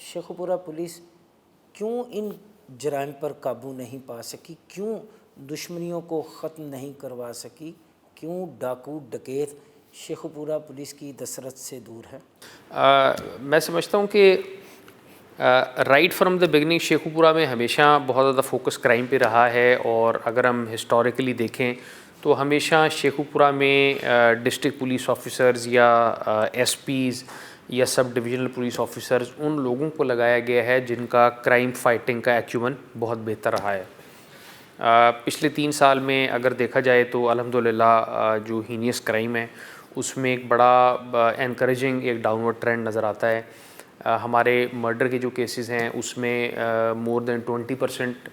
Sheikhupura police کیوں ان جرائم پر قابو نہیں پا سکی؟ کیوں دشمنیوں کو ختم نہیں کروا سکی؟ کیوں ڈاکو ڈکیت شیخوپورہ پولیس کی دسترس سے دور ہے؟ میں سمجھتا ہوں کہ right from the beginning Sheikhupura میں ہمیشہ بہت زیادہ فوکس کرائم پہ رہا ہے، اور اگر ہم ہسٹوریکلی دیکھیں تو ہمیشہ شیخوپورہ میں ڈسٹرکٹ پولیس آفیسرز یا ایس پیز یا سب ڈویژنل پولیس آفیسرز ان لوگوں کو لگایا گیا ہے جن کا کرائم فائٹنگ کا ایکیومن بہت بہتر رہا ہے۔ پچھلے 3 سال میں اگر دیکھا جائے تو الحمدللہ جو ہینیس کرائم ہے اس میں ایک بڑا انکریجنگ ایک ڈاؤنورڈ ٹرینڈ نظر آتا ہے۔ ہمارے مرڈر کے جو کیسز ہیں اس میں مور دین 20%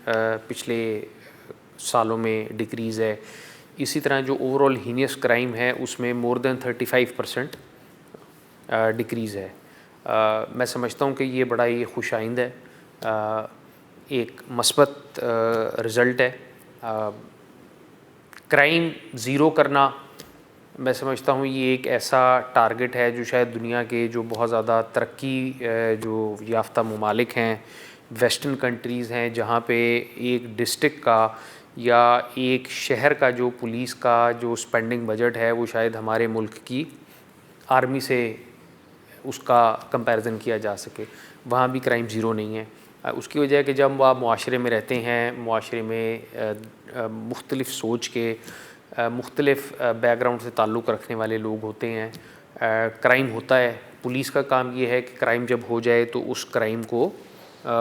پچھلے سالوں میں ڈکریز ہے۔ اسی طرح جو اوور آل ہینیس کرائم ہے اس میں مور دین 35% ڈکریز ہے۔ میں سمجھتا ہوں کہ یہ بڑا ہی خوش آئند ہے، ایک مثبت رزلٹ ہے۔ کرائم زیرو کرنا میں سمجھتا ہوں یہ ایک ایسا ٹارگٹ ہے جو شاید دنیا کے جو بہت زیادہ ترقی جو یافتہ ممالک ہیں، ویسٹرن کنٹریز ہیں، جہاں پہ ایک ڈسٹرکٹ کا یا ایک شہر کا جو پولیس کا جو سپینڈنگ بجٹ ہے وہ شاید ہمارے ملک کی آرمی سے اس کا کمپیریزن کیا جا سکے، وہاں بھی کرائم زیرو نہیں ہے۔ اس کی وجہ ہے کہ جب آپ معاشرے میں رہتے ہیں، معاشرے میں مختلف سوچ کے مختلف بیک گراؤنڈ سے تعلق رکھنے والے لوگ ہوتے ہیں، کرائم ہوتا ہے۔ پولیس کا کام یہ ہے کہ کرائم جب ہو جائے تو اس کرائم کو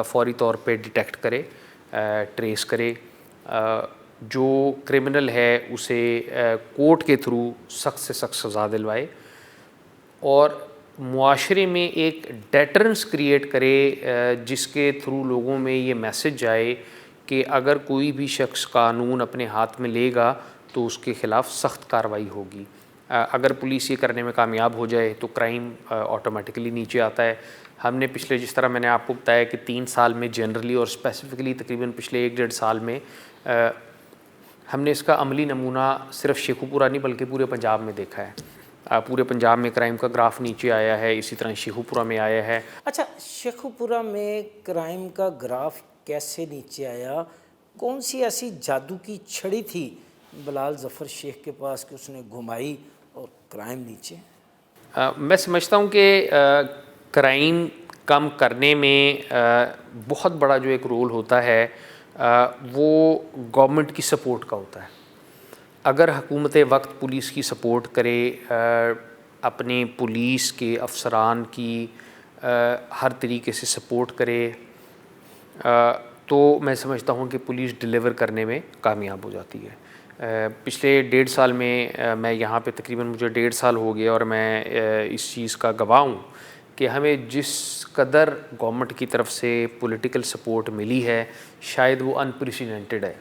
فوری طور پہ ڈیٹیکٹ کرے، ٹریس کرے، جو کرمنل ہے اسے کورٹ کے تھرو سخت سے سخت سزا دلوائے، اور معاشرے میں ایک ڈیٹرنس کریٹ کرے جس کے تھرو لوگوں میں یہ میسج جائے کہ اگر کوئی بھی شخص قانون اپنے ہاتھ میں لے گا تو اس کے خلاف سخت کارروائی ہوگی۔ اگر پولیس یہ کرنے میں کامیاب ہو جائے تو کرائم آٹومیٹکلی نیچے آتا ہے۔ ہم نے پچھلے جس طرح میں نے آپ کو بتایا کہ 3 سال میں جنرلی اور اسپیسیفکلی تقریباً پچھلے 1-1.5 سال میں ہم نے اس کا عملی نمونہ صرف شیخوپورہ نہیں بلکہ پورے پنجاب میں دیکھا ہے۔ پورے پنجاب میں کرائم کا گراف نیچے آیا ہے، اسی طرح شیخوپورہ میں آیا ہے۔ اچھا، شیخوپورہ میں کرائم کا گراف کیسے نیچے آیا؟ کون سی ایسی جادو کی چھڑی تھی بلال ظفر شیخ کے پاس کہ اس نے گھمائی اور کرائم نیچے؟ میں سمجھتا ہوں کہ کرائم کم کرنے میں بہت بڑا جو ایک رول ہوتا ہے وہ گورنمنٹ کی سپورٹ کا ہوتا ہے۔ اگر حکومت وقت پولیس کی سپورٹ کرے، اپنے پولیس کے افسران کی ہر طریقے سے سپورٹ کرے، تو میں سمجھتا ہوں کہ پولیس ڈیلیور کرنے میں کامیاب ہو جاتی ہے۔ پچھلے 1.5 سال میں میں یہاں پہ تقریباً مجھے 1.5 سال ہو گیا، اور میں اس چیز کا گواہ ہوں کہ ہمیں جس قدر گورنمنٹ کی طرف سے پولیٹیکل سپورٹ ملی ہے شاید وہ انپریسیڈنٹڈ ہے۔